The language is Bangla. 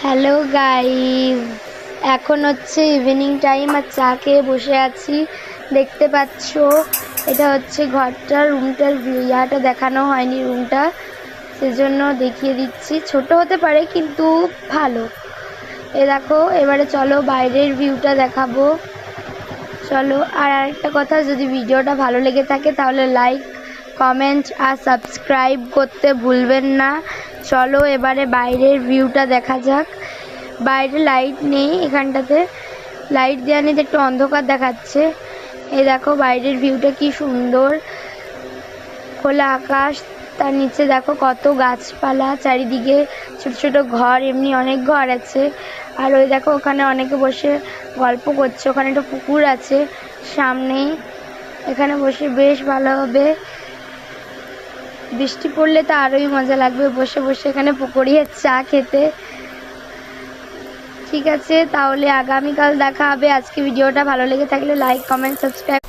হ্যালো গাইস, এখন হচ্ছে ইভিনিং টাইম আর চা খেয়ে বসে আছি। দেখতে পাচ্ছ এটা হচ্ছে রুমটার ইয়াটা দেখানো হয়নি, রুমটা সেজন্য দেখিয়ে দিচ্ছি। ছোট হতে পারে কিন্তু ভালো। এ দেখো, এবারে চলো বাইরের ভিউটা দেখাবো। চলো, আর আরেকটা কথা, যদি ভিডিওটা ভালো লেগে থাকে তাহলে লাইক, কমেন্ট আর সাবস্ক্রাইব করতে ভুলবেন না। চলো এবারে বাইরের ভিউটা দেখা যাক। বাইরে লাইট নেই, এখানটাতে লাইট দেওয়া নেই, একটু অন্ধকার দেখাচ্ছে। এই দেখো বাইরের ভিউটা কি সুন্দর, খোলা আকাশ, তার নিচে দেখো কত গাছপালা, চারিদিকে ছোট ছোট ঘর, এমনি অনেক ঘর আছে। আর ওই দেখো ওখানে অনেকে বসে গল্প করছে, ওখানে একটা পুকুর আছে সামনেই, এখানে বসে বেশ ভালো হবে। বৃষ্টি পড়লে তো আরোই মজা লাগবে বসে বসে এখানে পুকুরিয়ে চা খেতে। ঠিক আছে, তাহলে আগামীকাল দেখা হবে। আজকে ভিডিওটা ভালো লেগে থাকলে লাইক, কমেন্ট, সাবস্ক্রাইব।